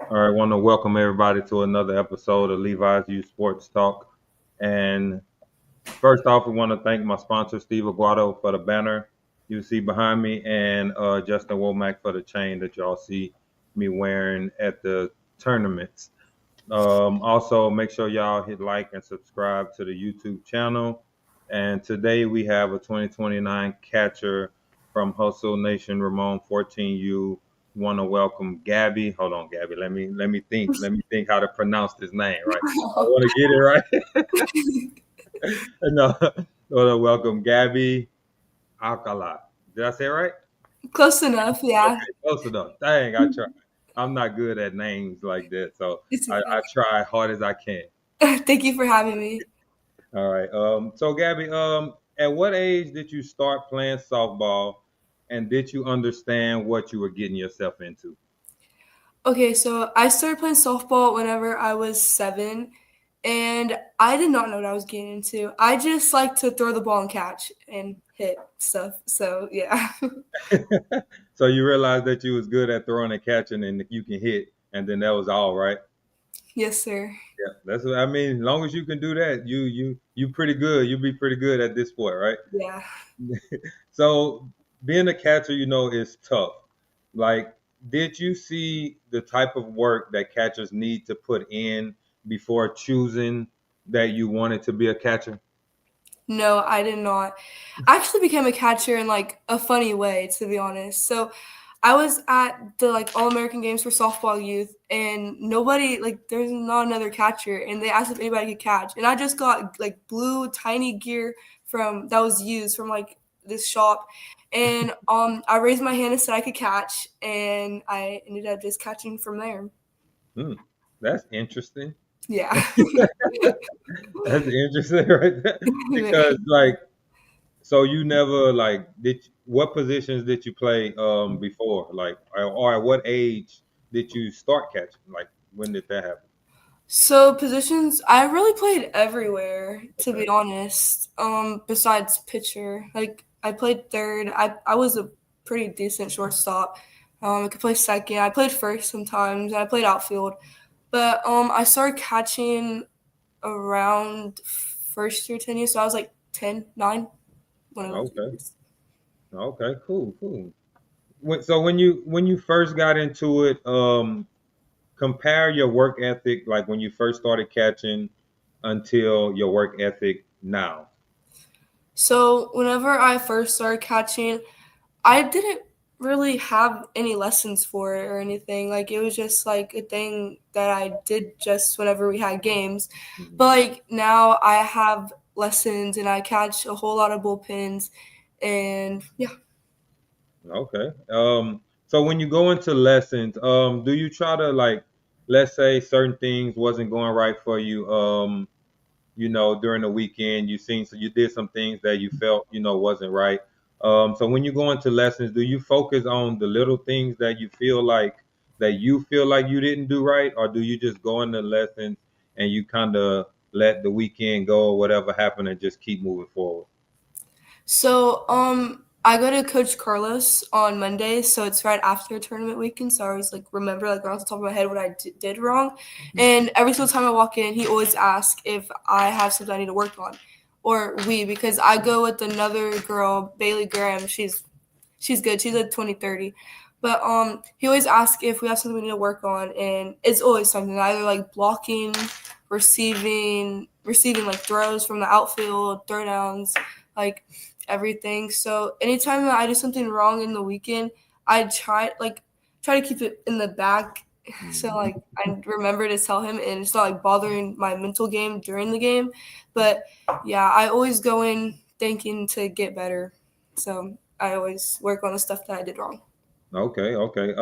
All right, I want to welcome everybody to another episode of Levi's U Sports Talk. And first off, we want to thank my sponsor, Steve Aguado, for the banner you see behind me, and Justin Womack for the chain that y'all see me wearing at the tournaments. Also, make sure y'all hit like and subscribe to the YouTube channel. And today we have a 2029 catcher from Hustle Nation, Ramon 14U. Want to welcome Gabby. Hold on, Gabby. Let me think. Let me think how to pronounce this name right. I want to get it right. No, want to welcome Gabby Alcala. Did I say it right? Close enough, yeah. Okay, close enough. Dang, I try. I'm not good at names like that, so It's I okay. try as hard as I can. Thank you for having me. All right. So Gabby, at what age did you start playing softball, and did you understand what you were getting yourself into? Okay, so I started playing softball whenever I was 7, and I did not know what I was getting into. I just like to throw the ball and catch and hit stuff. So, yeah. So you realized that you was good at throwing and catching, and you can hit, and then that was all right. Yes, sir. Yeah, that's what I mean. As long as you can do that, you pretty good. You'll be pretty good at this sport, right? Yeah. So being a catcher, is tough. Like, did you see the type of work that catchers need to put in before choosing that you wanted to be a catcher? No, I did not. I actually became a catcher in like a funny way, to be honest. So I was at the like All American Games for softball youth, and nobody like there's not another catcher, and they asked if anybody could catch, and I just got like blue tiny gear from that was used from like this shop, and I raised my hand and said I could catch, and I ended up just catching from there. Hmm, that's interesting. Yeah. That's interesting, right there. Because like, so you never like what positions did you play before? Like, or at what age did you start catching? Like, when did that happen? So positions, I really played everywhere, to Okay. be honest. Besides pitcher, like I played third. I was a pretty decent shortstop. I could play second. I played first sometimes. And I played outfield, but I started catching around first year tennis. So I was like 10, 9, one of those Okay. years. Okay. Cool. Cool. So when you first got into it, compare your work ethic like when you first started catching until your work ethic now. So whenever I first started catching, I didn't really have any lessons for it or anything. Like it was just like a thing that I did just whenever we had games. But Mhm. like now I have lessons and I catch a whole lot of bullpens and yeah. Okay. So when you go into lessons, do you try to like, let's say certain things wasn't going right for you, during the weekend, you did some things that you felt, wasn't right. So when you go into lessons, do you focus on the little things that you feel like you didn't do right, or do you just go into lessons and you kind of let the weekend go or whatever happened and just keep moving forward? So I go to Coach Carlos on Mondays, so it's right after tournament weekend. So I always like remember like right off the top of my head what I did wrong, and every single time I walk in, he always asks if I have something I need to work on, or we because I go with another girl, Bailey Graham. She's good. She's like 2030. But he always asks if we have something we need to work on, and it's always something either like blocking, receiving like throws from the outfield, throw downs, like everything. So anytime that I do something wrong in the weekend, I try to keep it in the back. So Mhm. like I remember to tell him, and it's not like bothering my mental game during the game. But yeah, I always go in thinking to get better. So I always work on the stuff that I did wrong. Okay, okay.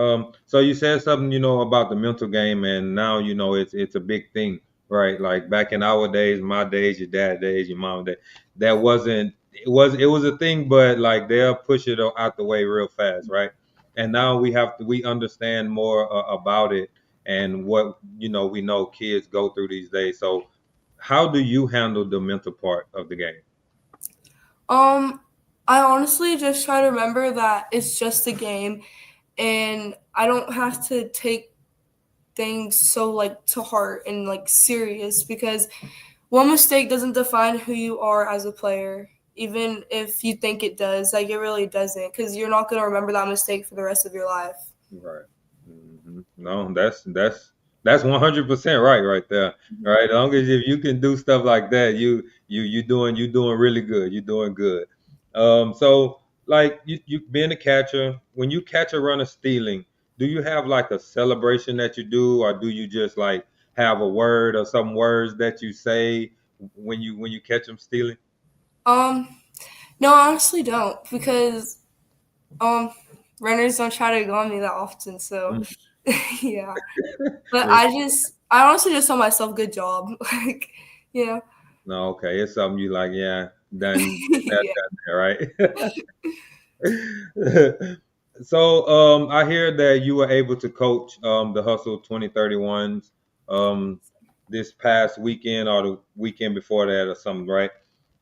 So you said something, about the mental game, and now it's a big thing, right? Like back in our days, my days, your dad days, your mom day, that wasn't. It was a thing, but like they'll push it out the way real fast, right? And now we understand more about it and what we know kids go through these days. So how do you handle the mental part of the game? Um, I honestly just try to remember that it's just a game, and I don't have to take things so like to heart and like serious because one mistake doesn't define who you are as a player, even if you think it does. Like it really doesn't, because you're not gonna remember that mistake for the rest of your life. Right. No, that's 100% right there. Right. As long as if you can do stuff like that, you doing really good. You're doing good. So like you being a catcher, when you catch a runner stealing, do you have like a celebration that you do, or do you just like have a word or some words that you say when you catch them stealing? Um, no, I honestly don't because um runners don't try to go on me that often. So Mm. yeah, but I honestly just tell myself good job. Like you know, No, okay, it's something you like. Yeah, done. Get that yeah. done there, right? So I hear that you were able to coach the Hustle 2031s this past weekend or the weekend before that or something, right?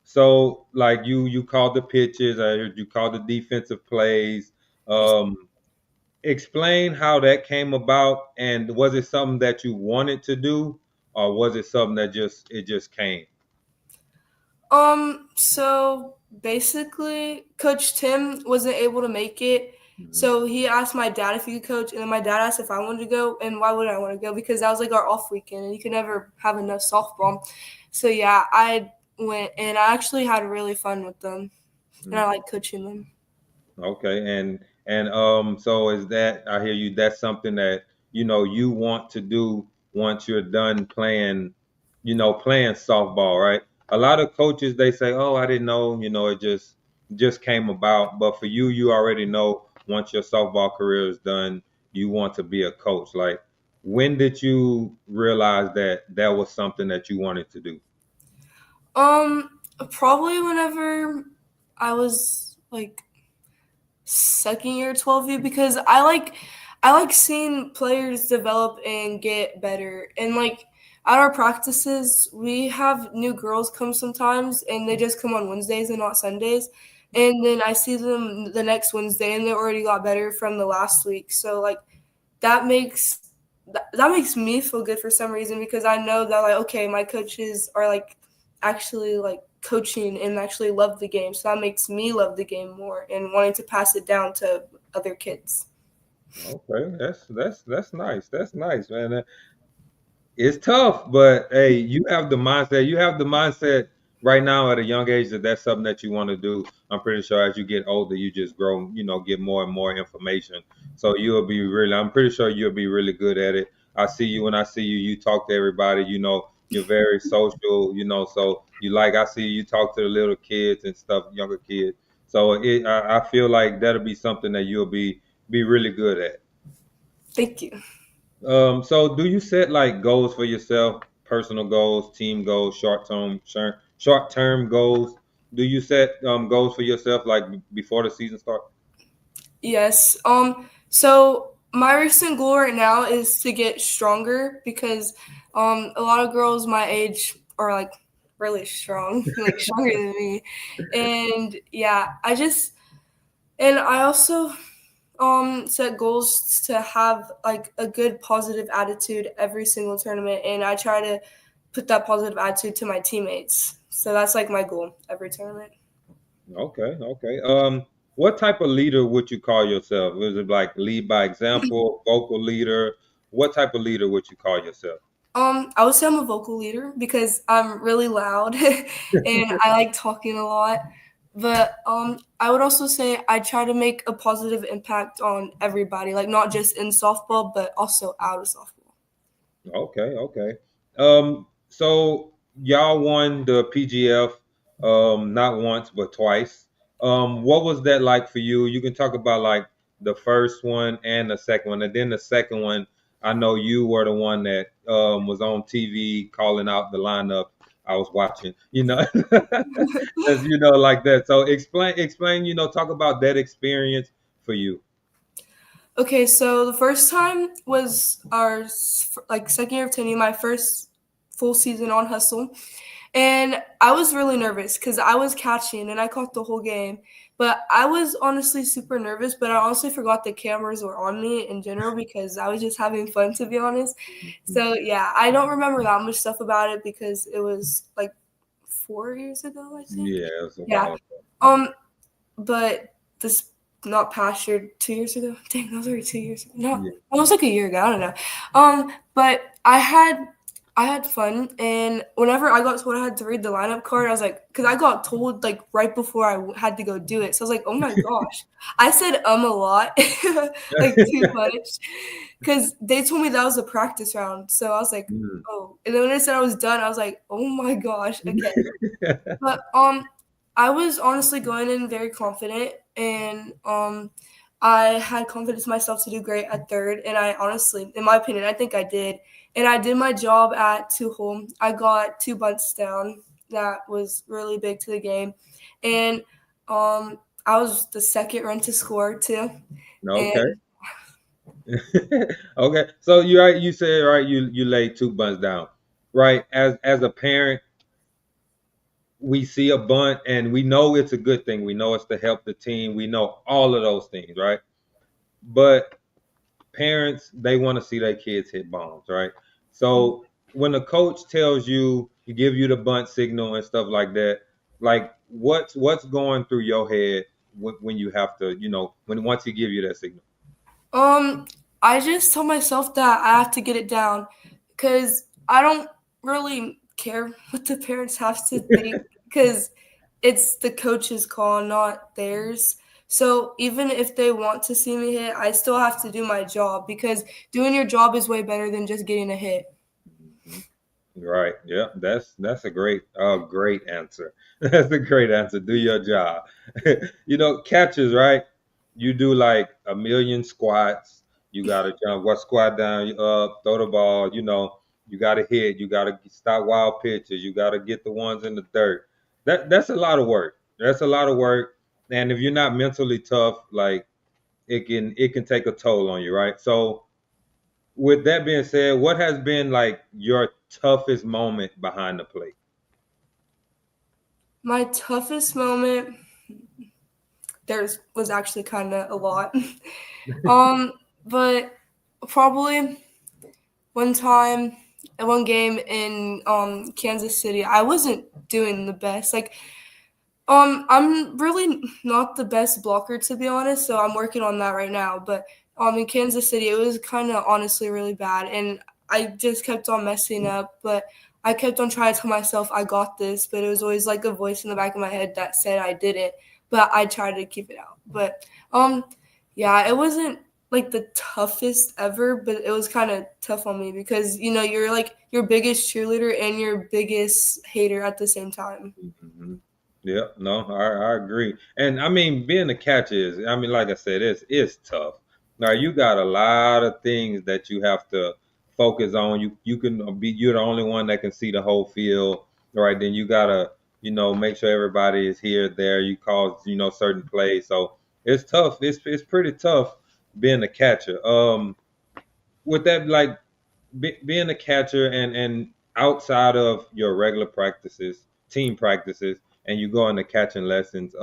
So like you called the pitches, I heard you called the defensive plays. Um, Explain how that came about, and was it something that you wanted to do, or was it something that just came? So basically, Coach Tim wasn't able to make it. Mhm. So he asked my dad if he could coach, and then my dad asked if I wanted to go, and why would I want to go? Because that was like our off weekend, and you could never have enough softball. So yeah, I went, and I actually had really fun with them, and I like coaching them. Okay, and so is that I hear you? That's something that you want to do once you're done playing, playing softball, right? A lot of coaches they say, "Oh, I didn't know," it just came about. But for you, you already know once your softball career is done, you want to be a coach. Like, when did you realize that that was something that you wanted to do? Um, Probably whenever I was like second year 12U because I like seeing players develop and get better. And like at our practices, we have new girls come sometimes and they just come on Wednesdays and not Sundays. And then I see them the next Wednesday and they already got better from the last week. So like that makes that makes me feel good for some reason because I know that like okay, my coaches are like actually like coaching and actually love the game. So that makes me love the game more and wanting to pass it down to other kids. Okay, that's nice. That's nice, man. It's tough, but hey, you have the mindset. You have the mindset right now at a young age that that's something that you want to do. I'm pretty sure as you get older, you just grow, get more and more information. So I'm pretty sure you'll be really good at it. I see you when I see you, you talk to everybody, you're very social, so I see you talk to the little kids and stuff, younger kids. So I feel like that'll be something that you'll be really good at. Thank you. So do you set like goals for yourself, personal goals, team goals, short term goals? Do you set goals for yourself like before the season starts? Yes. So my recent goal right now is to get stronger because a lot of girls my age are like really strong, like stronger than me. And yeah, I also set goals to have like a good positive attitude every single tournament and I try to put that positive attitude to my teammates. So that's like my goal every tournament. Okay, okay. What type of leader would you call yourself? Was it like lead by example, vocal leader? What type of leader would you call yourself? I would say I'm a vocal leader because I'm really loud and I like talking a lot. But I would also say I try to make a positive impact on everybody, like not just in softball, but also out of softball. Okay, okay. So y'all won the PGF not once but twice. What was that like for you? You can talk about like the first one and the second one, and then the second one. I know you were the one that was on TV calling out the lineup. I was watching, as like that. So explain, talk about that experience for you. Okay, so the first time was our like second year of tenure, my first full season on Hustle, and I was really nervous because I was catching and I caught the whole game. But I was honestly super nervous, but I honestly forgot the cameras were on me in general because I was just having fun, to be honest. So yeah, I don't remember that much stuff about it because it was like 4 years ago, I think. Yeah, it was a Yeah. while ago. Um, but this not past year, 2 years ago. Dang, that was already 2 years ago. No, Yeah. it was like a year ago. I don't know. But I had fun, and whenever I got told I had to read the lineup card, I was like, because I got told like right before had to go do it, so I was like, oh my gosh, I said a lot, like too much, because they told me that was a practice round, so I was like, Mm. oh, and then when they said I was done, I was like, oh my gosh, okay. But I was honestly going in very confident, and I had confidence in myself to do great at third, and I honestly, in my opinion, I think I did. And I did my job at two hole. I got two bunts down. That was really big to the game, and I was the second run to score too. Okay. And Okay. So you said right you laid two bunts down. Right. As a parent, we see a bunt and we know it's a good thing. We know it's to help the team. We know all of those things, right? But parents, they want to see their kids hit bombs, right? So when the coach tells you, he give you the bunt signal and stuff like that, like what's going through your head when you have to, when once he give you that signal? Um, I just told myself that I have to get it down because I don't really care what the parents have to think because it's the coach's call, not theirs. So even if they want to see me hit, I still have to do my job because doing your job is way better than just getting a hit. Mhm. Right. Yeah. That's a great answer. That's a great answer. Do your job. Catches, right? You do like a million squats. You gotta jump, what squat down, you up, throw the ball, you gotta hit, you gotta stop wild pitches, you gotta get the ones in the dirt. That's a lot of work. That's a lot of work. And if you're not mentally tough, like it can take a toll on you, right? So with that being said, what has been like your toughest moment behind the plate? My toughest moment, there was actually kind of a lot. But probably one time at one game in Kansas City, I wasn't doing the best. Like I'm really not the best blocker, to be honest, so I'm working on that right now. But in Kansas City, it was kind of honestly really bad, and I just kept on messing up. But I kept on trying to tell myself I got this, but it was always like a voice in the back of my head that said I didn't. But I tried to keep it out. But yeah, it wasn't like the toughest ever, but it was kind of tough on me because you're like your biggest cheerleader and your biggest hater at the same time. Hmm. Yeah, no, I agree. And I mean, being a catcher is, I mean, like I said, it's tough. Now you got a lot of things that you have to focus on. You're the only one that can see the whole field, right? Then you gotta, make sure everybody is here, there. You call, certain plays. So it's tough. It's pretty tough being a catcher. With that, like being a catcher and outside of your regular practices, team practices, and you go into catching lessons,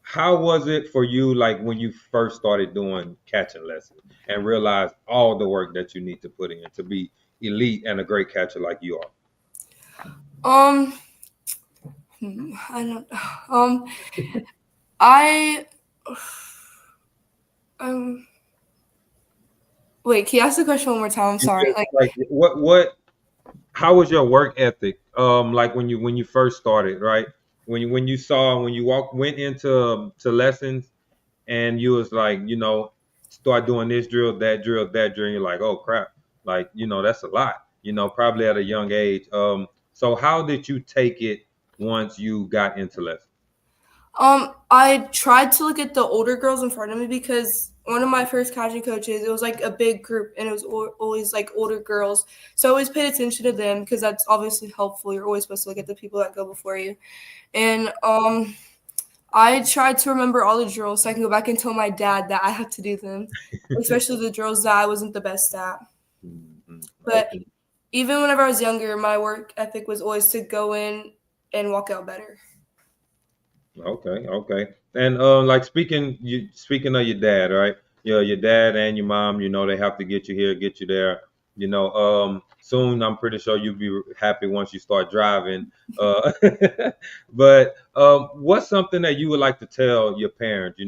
how was it for you, like when you first started doing catching lessons and realized all the work that you need to put in to be elite and a great catcher like you are? Um, I don't. I um. Wait, can you ask the question one more time? I'm You sorry. just Like, like how was your work ethic? Like when you first started, right? When you went into to lessons and you was like, start doing this drill, that drill, that drill, and you're like, oh crap, like, that's a lot, probably at a young age. So how did you take it once you got into lessons? I tried to look at the older girls in front of me because one of my first catching coaches, it was like a big group and it was always like older girls. So I always paid attention to them because that's obviously helpful. You're always supposed to look at the people that go before you. And I tried to remember all the drills so I can go back and tell my dad that I had to do them, especially the drills that I wasn't the best at. Mhm. But Okay. even whenever I was younger, my work ethic was always to go in and walk out better. Okay, okay. And like speaking of your dad, right? Your dad and your mom, they have to get you here, get you there. Soon I'm pretty sure you'll be happy once you start driving. Uh, but what's something that you would like to tell your parents,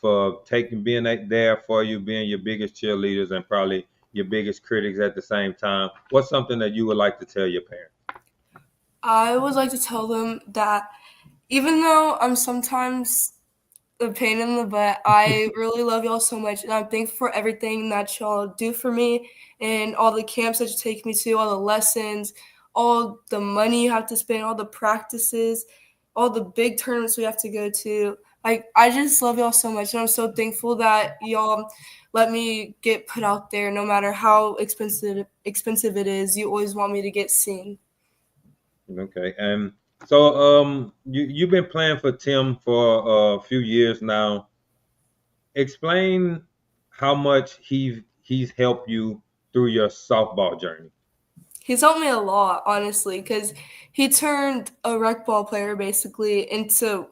for taking being there for you, being your biggest cheerleaders and probably your biggest critics at the same time? What's something that you would like to tell your parents? I would like to tell them that even though I'm sometimes a pain in the butt, I really love y'all so much, and I'm thankful for everything that y'all do for me and all the camps that you take me to, all the lessons, all the money you have to spend, all the practices, all the big tournaments we have to go to. Like, I just love y'all so much, and I'm so thankful that y'all let me get put out there no matter how expensive it is. You always want me to get seen. Okay, and so you've been playing for Tim for a few years now. Explain how much he's helped you through your softball journey. He's helped me a lot, honestly, because he turned a rec ball player basically into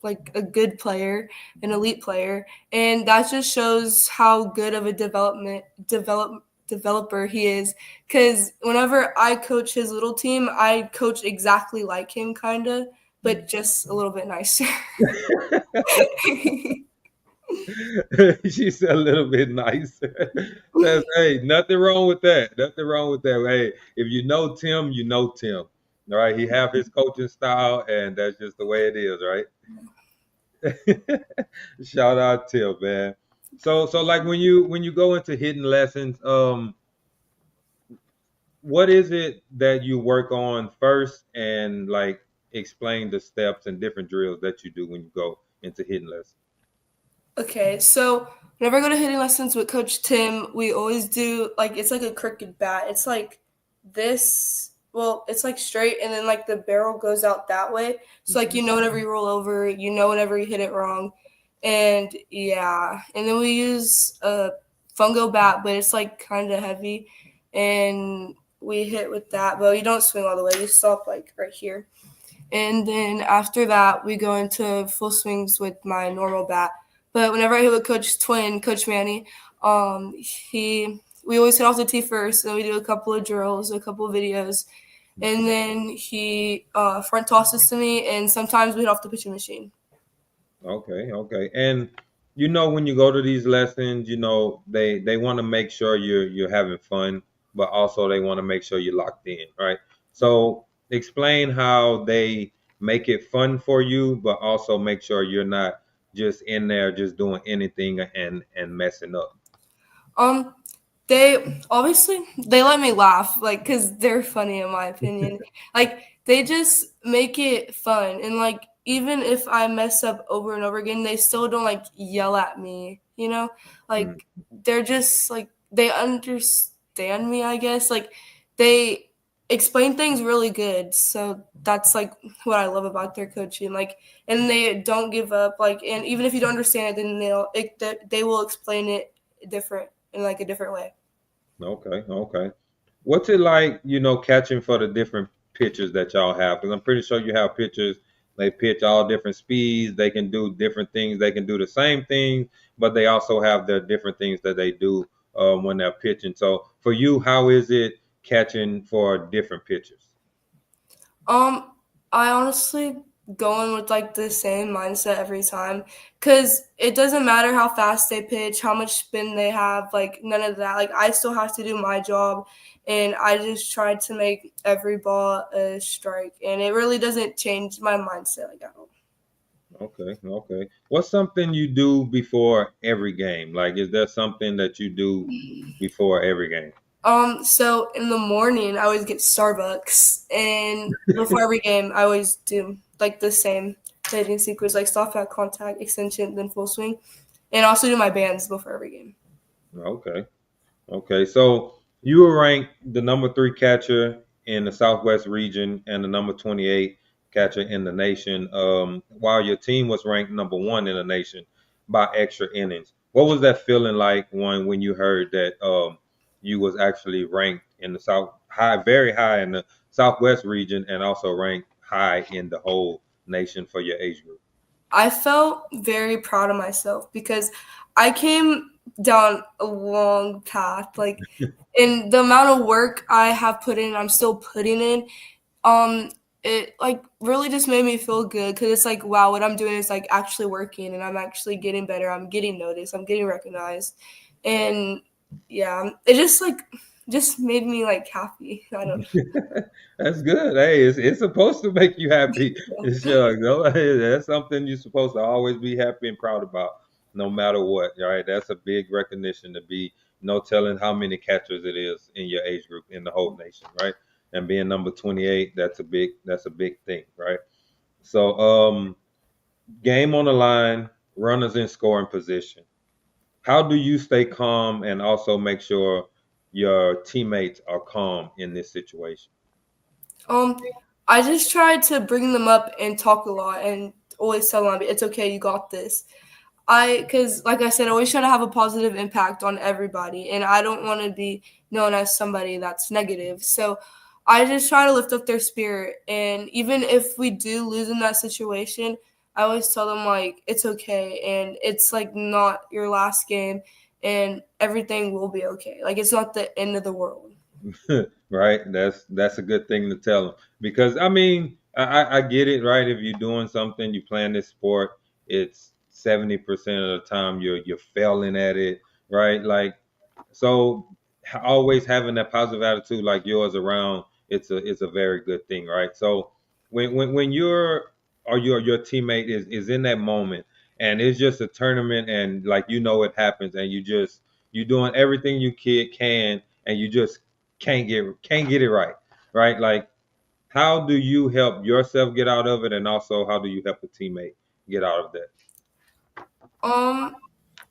like a good player, an elite player, and that just shows how good of a developer he is. Because whenever I coach his little team, I coach exactly like him, kinda, but just a little bit nicer. She's a little bit nicer. Says, hey, nothing wrong with that. Nothing wrong with that. Hey, if you know Tim, you know Tim. All right, he have his coaching style, and that's just the way it is, right? Shout out Tim, man. So like when you go into hitting lessons, what is it that you work on first, and like explain the steps and different drills that you do when you go into hitting lessons? Okay, so whenever I go to hitting lessons with Coach Tim, we always do like it's like a crooked bat. It's like this. Well, it's like straight, and then like the barrel goes out that way. So like Mhm. you know whenever you roll over, you know whenever you hit it wrong, and yeah. And then we use a fungo bat, but it's like kind of heavy, and we hit with that, but you don't swing all the way. You stop like right here. And then after that, we go into full swings with my normal bat. But whenever I hit with Coach Manny, he we always hit off the tee first, and we do a couple of drills, a couple of videos, and then he front tosses to me, and sometimes we hit off the pitching machine. Okay, okay. And when you go to these lessons, they want to make sure you're having fun, but also they want to make sure you're locked in, right? So explain how they make it fun for you, but also make sure you're not just in there just doing anything and messing up. Um, they obviously they let me laugh, like, because they're funny in my opinion. Like they just make it fun, and like even if I mess up over and over again, they still don't like yell at me. Mm. Like they're just like they understand me. I guess like they explain things really good. So that's like what I love about their coaching. Like, and they don't give up. Like, and even if you don't understand it, then they will explain it different in like a different way. Okay, okay. What's it like, catching for the different pitchers that y'all have? Because I'm pretty sure you have pitchers. They pitch all different speeds. They can do different things. They can do the same thing, but they also have their different things that they do when they're pitching. So for you, how is it catching for different pitchers? Um, I honestly going with like the same mindset every time because it doesn't matter how fast they pitch, how much spin they have, like none of that. Like I still have to do my job, and I just try to make every ball a strike, and it really doesn't change my mindset like at all. Okay, okay. What's something you do before every game? Like, is there something that you do before every game? So in the morning I always get Starbucks, and before every game I always do like the same hitting sequence, like soft at contact, extension, then full swing, and also do my bands before every game. Okay. Okay, so you were ranked the number three catcher in the Southwest region and the number 28 catcher in the nation, while your team was ranked number one in the nation by extra innings. What was that feeling like when you heard that you was actually ranked in the South high, very high in the Southwest region, and also ranked high in the whole nation for your age group? I felt very proud of myself because I came down a long path. Like, in the amount of work I have put in, I'm still putting in. Um, it like really just made me feel good because it's like, wow, what I'm doing is like actually working, and I'm actually getting better. I'm getting noticed. I'm getting recognized, and yeah, it just made me like happy. I don't That's good. Hey, it's supposed to make you happy. know. Sure, no, that's something you're supposed to always be happy and proud about, no matter what. All right, that's a big recognition to be. No telling how many catchers it is in your age group in the whole nation, right? And being number 28, that's a big thing, right? So, game on the line, runners in scoring position. How do you stay calm and also make sure your teammates are calm in this situation? Um, I just try to bring them up and talk a lot and always tell them it's okay, you got this. Because like I said, I always try to have a positive impact on everybody, and I don't want to be known as somebody that's negative. So I just try to lift up their spirit, and even if we do lose in that situation, I always tell them like it's okay, and it's like not your last game, and everything will be okay. Like it's not the end of the world. Right? That's a good thing to tell them because I mean I get it, right? If you're doing something, you playing this sport, it's 70% of the time you're failing at it, right? Like so always having that positive attitude like yours around it's a very good thing, right? So when you're or your teammate is in that moment and it's just a tournament and like it happens and you're doing everything you can and you just can't get it right, right? Like how do you help yourself get out of it and also how do you help a teammate get out of that? Um,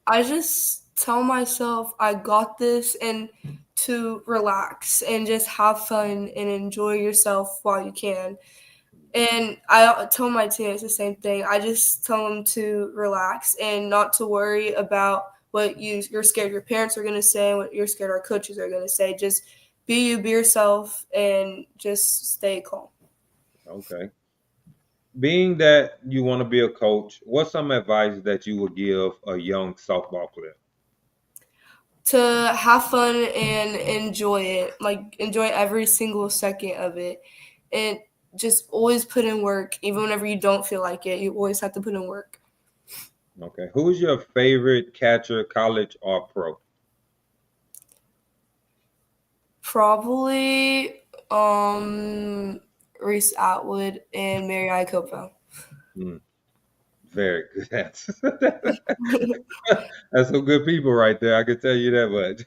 I just tell myself I got this and to relax and just have fun and enjoy yourself while you can. And I tell my teammates the same thing. I just tell them to relax and not to worry about what you're scared your parents are going to say, what you're scared our coaches are going to say. Just be you, be yourself, and just stay calm. Okay. Being that you want to be a coach, what's some advice that you would give a young softball player? To have fun and enjoy it, like enjoy every single second of it, and just always put in work, even whenever you don't feel like it. You always have to put in work. Okay. Who's your favorite catcher, college or pro? Probably Reese Atwood and Mary Icopo. Hmm, very good answer. That's some good people right there. I can tell you that much.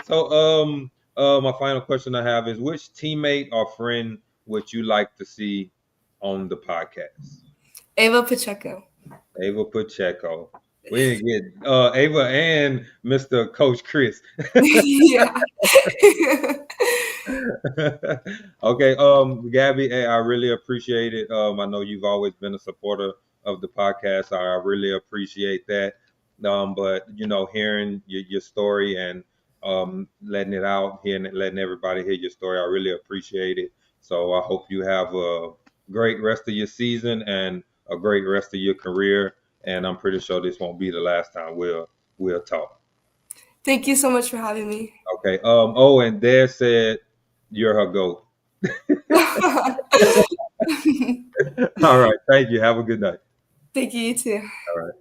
So, my final question I have is: which teammate or friend would you like to see on the podcast? Ava Pacheco. Ava Pacheco. We didn't get Ava and Mr. Coach Chris. Yeah. Okay, Gabby, hey, I really appreciate it. I know you've always been a supporter of the podcast. I really appreciate that. But hearing your story and letting it out, letting everybody hear your story, I really appreciate it. So I hope you have a great rest of your season and a great rest of your career. And I'm pretty sure this won't be the last time we'll talk. Thank you so much for having me. Okay. Oh, and Dad said you're her goat. All right. Thank you. Have a good night. Thank you, you too. All right.